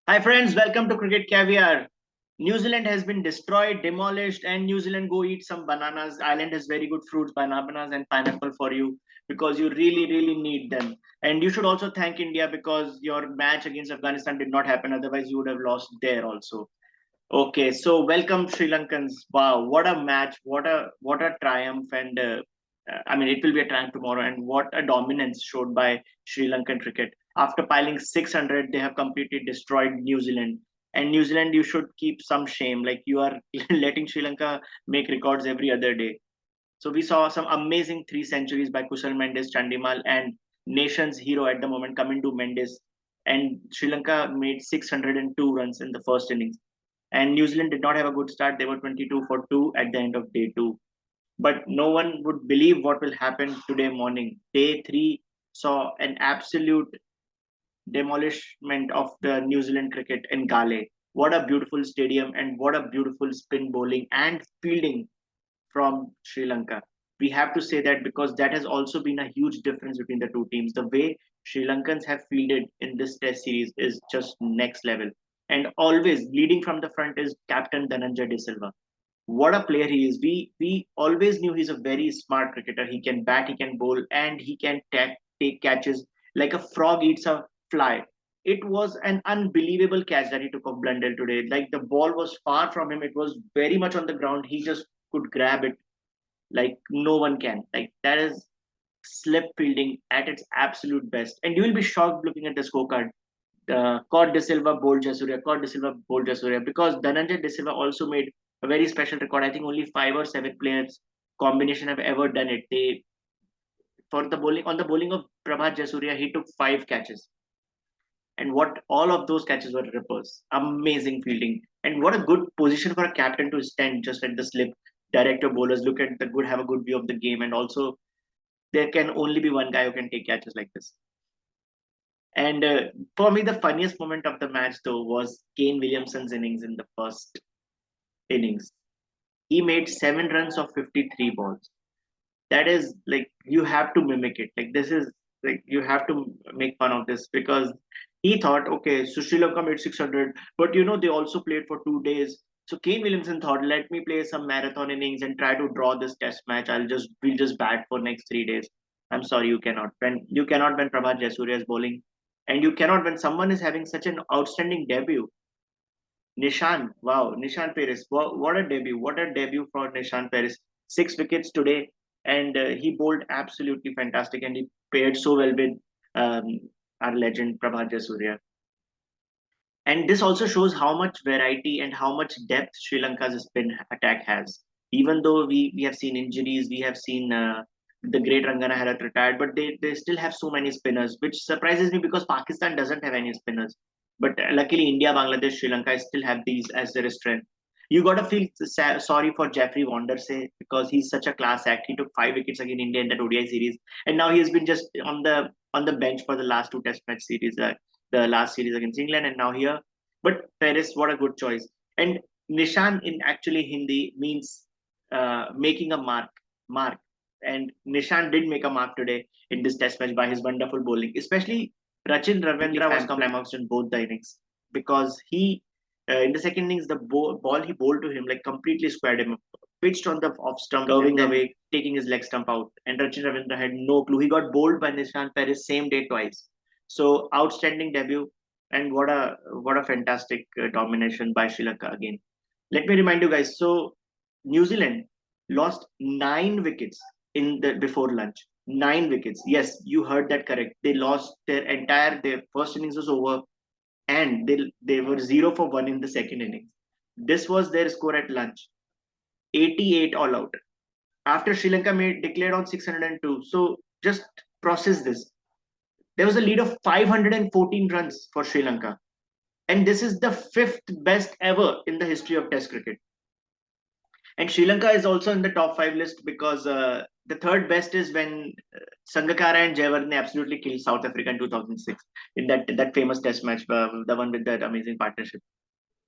Hi friends, welcome to Cricket Caviar. New Zealand has been destroyed, demolished, and New Zealand go eat some bananas. Ireland has very good fruits, bananas and pineapple for you because you really need them. And you should also thank India because your match against Afghanistan did not happen. Otherwise, you would have lost there also. Okay, so welcome Sri Lankans. Wow, what a match! What a triumph! And I mean, it will be a triumph tomorrow. And what a dominance showed by Sri Lankan cricket. After piling 600, they have completely destroyed New Zealand. And New Zealand, you should keep some shame. Like you are letting Sri Lanka make records every other day. So we saw some amazing three centuries by Kusal Mendes, Chandimal, and nation's hero at the moment, Kamindu Mendes. And Sri Lanka made 602 runs in the first innings. And New Zealand did not have a good start. They were 22 for 2 at the end of day 2. But no one would believe what will happen today morning. Day 3 saw an absolute demolishment of the New Zealand cricket in Galle. What a beautiful stadium and what a beautiful spin bowling and fielding from Sri Lanka. We have to say that because that has also been a huge difference between the two teams. The way Sri Lankans have fielded in this test series is just next level. And always leading from the front is Captain Dhananjay De Silva. What a player he is. We always knew he's a very smart cricketer. He can bat, he can bowl, and he can take catches like a frog eats a fly. It was an unbelievable catch that he took of Blundell today. Like the ball was far from him. It was very much on the ground. He just could grab it like no one can. Like that is slip fielding at its absolute best. And you will be shocked looking at the scorecard. Caught De Silva, bowled Jayasuriya, caught De Silva, bowled Jayasuriya, because Dhananjay De Silva also made a very special record. I think only 5 or 7 players combination have ever done it. They for the bowling on the bowling of Prabhat Jayasuriya, he took 5 catches, and what all of those catches were rippers. Amazing fielding, and what a good position for a captain to stand just at the slip. Direct your bowlers, look at the good, have a good view of the game, and also there can only be one guy who can take catches like this. And for me, the funniest moment of the match, though, was Kane Williamson's innings in the first innings. He made 7 runs of 53 balls. That is like you have to mimic it. Like this is like you have to make fun of this because he thought, okay, so Sri Lanka made 600, but they also played for 2 days. So Kane Williamson thought, let me play some marathon innings and try to draw this test match. We'll just bat for next 3 days. I'm sorry, you cannot. When Prabhat Jayasuriya is bowling, and you cannot when someone is having such an outstanding debut. Nishan, wow, Nishan Peiris, what a debut! What a debut for Nishan Peiris. 6 wickets today, and he bowled absolutely fantastic, and he paired so well with um, our legend Prabhat Jayasuriya. And this also shows how much variety and how much depth Sri Lanka's spin attack has. Even though we have seen injuries, we have seen the great Rangana Herath retired, but they still have so many spinners, which surprises me because Pakistan doesn't have any spinners. But luckily, India, Bangladesh, Sri Lanka still have these as their strength. You got to feel sorry for Jeffrey Wanderse because he's such a class act. He took 5 wickets against India in that ODI series, and now he has been just on the bench for the last 2 Test match series. The last series against England, and now here. But Paris, what a good choice. And Nishan in actually Hindi means making a mark. Mark. And Nishan did make a mark today in this test match by his wonderful bowling. Especially Rachin Ravindra was climaxed in both the innings because he, in the second innings, the ball he bowled to him like completely squared him, pitched on the off stump, curving away, taking his leg stump out. And Rachin Ravindra had no clue. He got bowled by Nishan Paris same day twice. So outstanding debut, and what a fantastic domination by Sri Lanka again. Let me remind you guys. So New Zealand lost 9 wickets in the before lunch. 9 wickets. Yes, you heard that correct. They lost their first innings was over, and they were 0 for 1 in the second innings. This was their score at lunch. 88 all out. After Sri Lanka made declared on 602. So just process this. There was a lead of 514 runs for Sri Lanka, and this is the fifth best ever in the history of Test cricket. And Sri Lanka is also in the top 5 list because the third best is when Sangakkara and Jayawardene absolutely killed South Africa in 2006 in that famous Test match, the one with that amazing partnership.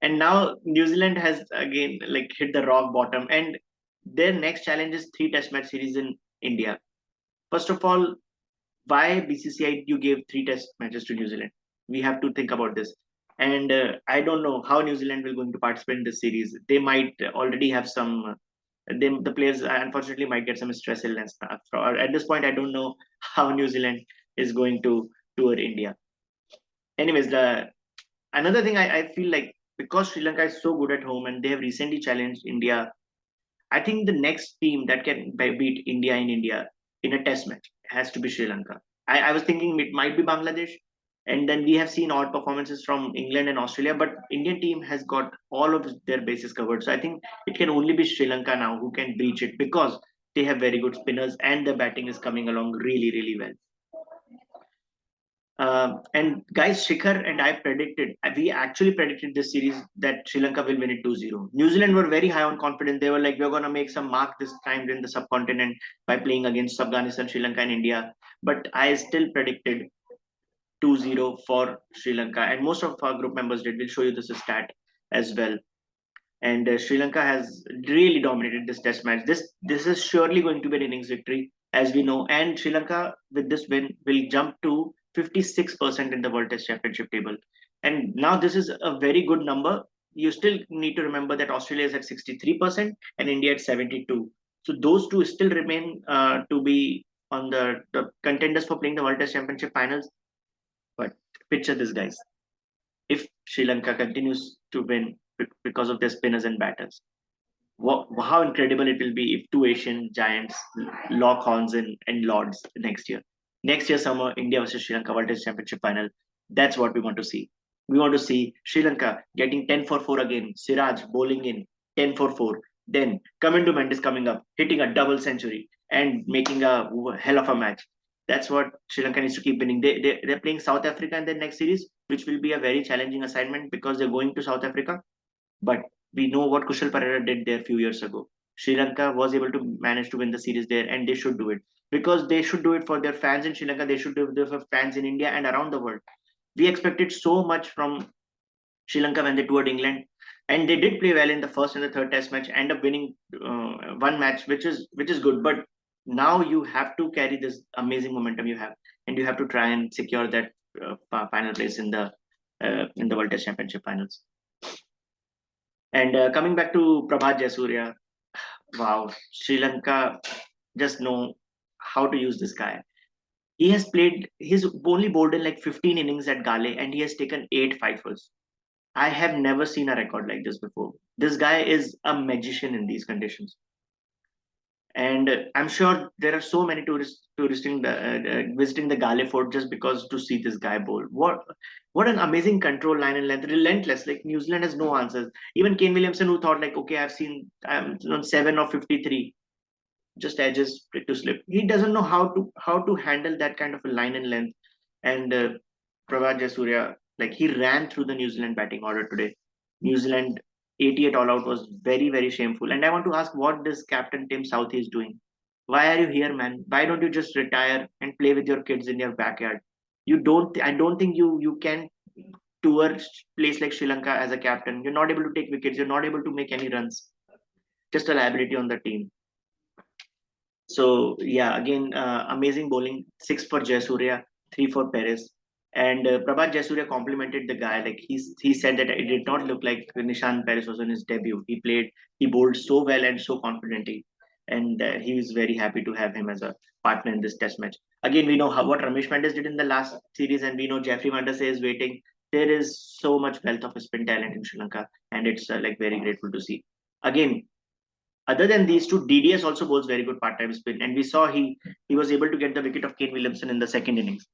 And now New Zealand has again like hit the rock bottom, and their next challenge is 3 Test match series in India. First of all, why BCCI you gave 3 Test matches to New Zealand? We have to think about this. And I don't know how New Zealand will going to participate in this series. They might already have some. The players unfortunately might get some stress illness. At this point, I don't know how New Zealand is going to tour India. Anyways, the another thing I feel like, because Sri Lanka is so good at home and they have recently challenged India, I think the next team that can beat India in India in a test match has to be Sri Lanka. I was thinking it might be Bangladesh, and then we have seen odd performances from England and Australia, but Indian team has got all of their bases covered. So I think it can only be Sri Lanka now who can breach it, because they have very good spinners and the batting is coming along really, really well. And guys, Shikhar and I we actually predicted this series that Sri Lanka will win it 2-0. New Zealand were very high on confidence. They were like, we're going to make some mark this time in the subcontinent by playing against Afghanistan, Sri Lanka, and India. But I still predicted 2-0 for Sri Lanka. And most of our group members did. We'll show you this stat as well. And Sri Lanka has really dominated this test match. This is surely going to be an innings victory, as we know. And Sri Lanka, with this win, will jump to 56% in the World Test Championship table. And now this is a very good number. You still need to remember that Australia is at 63% and India at 72. So those two still remain to be on the contenders for playing the World Test Championship finals. But picture this, guys. If Sri Lanka continues to win because of their spinners and batters, how incredible it will be if two Asian giants lock horns in Lords next year. Next year, summer, India versus Sri Lanka World Test Championship final. That's what we want to see. We want to see Sri Lanka getting 10 for 4 again, Siraj bowling in 10 for 4. Then Kamindu Mendes coming up, hitting a double century and making a hell of a match. That's what Sri Lanka needs to keep winning. They're playing South Africa in their next series, which will be a very challenging assignment because they're going to South Africa. But we know what Kushal Perera did there a few years ago. Sri Lanka was able to manage to win the series there, and they should do it because they should do it for their fans in Sri Lanka. They should do it for fans in India and around the world. We expected so much from Sri Lanka when they toured England, and they did play well in the first and the third Test match. End up winning one match, which is good. But now you have to carry this amazing momentum you have, and you have to try and secure that final place in the World Test Championship finals. And coming back to Prabhat Jayasuriya, wow, Sri Lanka just know how to use this guy. He's only bowled in like 15 innings at Galle and he has taken 8 fifers. I have never seen a record like this before. This guy is a magician in these conditions. And I'm sure there are so many tourists visiting the Galle Fort just because to see this guy bowl. What an amazing control, line and length, relentless. Like New Zealand has no answers. Even Kane Williamson, who thought like, okay, I've seen I'm on 7 of 53, just edges to slip. He doesn't know how to handle that kind of a line and length. And Prabhat Jayasuriya, like he ran through the New Zealand batting order today. New Zealand 88 all out was very, very shameful. And I want to ask what this captain Tim Southee is doing. Why are you here, man? Why don't you just retire and play with your kids in your backyard? I don't think you can tour place like Sri Lanka as a captain. You're not able to take wickets. You're not able to make any runs. Just a liability on the team. So yeah, again, amazing bowling. 6 for Jayasuriya, 3 for Peiris. And Prabhat Jayasuriya complimented the guy. Like he said that it did not look like Nishan Peiris was on his debut. He bowled so well and so confidently, and he was very happy to have him as a partner in this Test match. Again, we know what Ramesh Mendes did in the last series, and we know Jeffrey Mandase is waiting. There is so much wealth of spin talent in Sri Lanka, and it's like very grateful to see. Again, other than these two, DDS also bowls very good part-time spin, and we saw he was able to get the wicket of Kane Williamson in the second innings.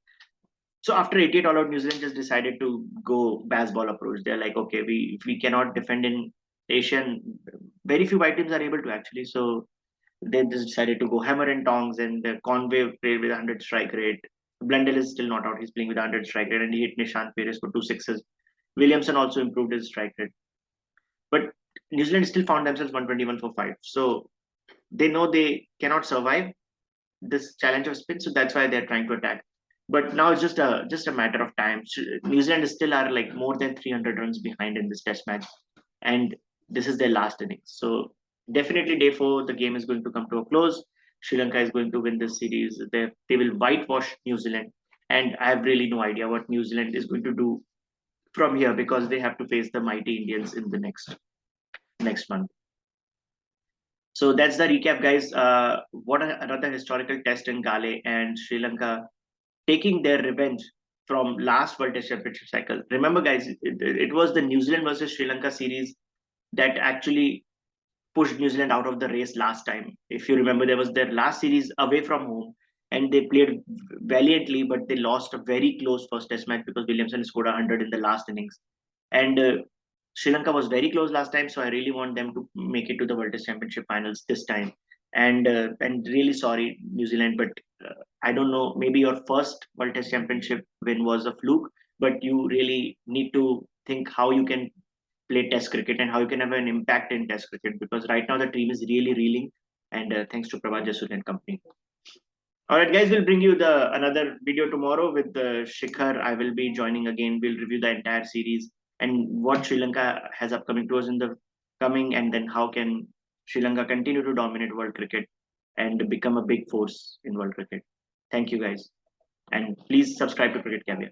So after 88 all out, New Zealand just decided to go baseball approach. They're like, okay, we cannot defend in Asian. Very few white teams are able to actually. So they just decided to go hammer and tongs, and Conway played with 100 strike rate. Blundell is still not out. He's playing with 100 strike rate, and he hit Nishan Peiris for 2 sixes. Williamson also improved his strike rate. But New Zealand still found themselves 121 for 5. So they know they cannot survive this challenge of spin, so that's why they're trying to attack. But now it's just a matter of time. New Zealand still are like more than 300 runs behind in this Test match, and this is their last innings. So definitely day 4, the game is going to come to a close. Sri Lanka is going to win this series. They will whitewash New Zealand, and I have really no idea what New Zealand is going to do from here because they have to face the mighty Indians in the next month. So that's the recap, guys. Another historical test in Galle, and Sri Lanka taking their revenge from last World Test Championship cycle. Remember, guys, it was the New Zealand versus Sri Lanka series that actually pushed New Zealand out of the race last time. If you remember, there was their last series away from home, and they played valiantly, but they lost a very close first Test match because Williamson scored 100 in the last innings. And Sri Lanka was very close last time, so I really want them to make it to the World Test Championship finals this time. And really sorry, New Zealand, but I don't know. Maybe your first World Test Championship win was a fluke, but you really need to think how you can play Test cricket and how you can have an impact in Test cricket because right now the team is really reeling. And thanks to Jayasuriya and company. All right, guys, we'll bring you the another video tomorrow with the Shikhar. I will be joining again. We'll review the entire series and what Sri Lanka has upcoming tours in the coming, and then how can Sri Lanka continue to dominate world cricket and become a big force in world cricket. Thank you, guys, and please subscribe to Cricket Caviar.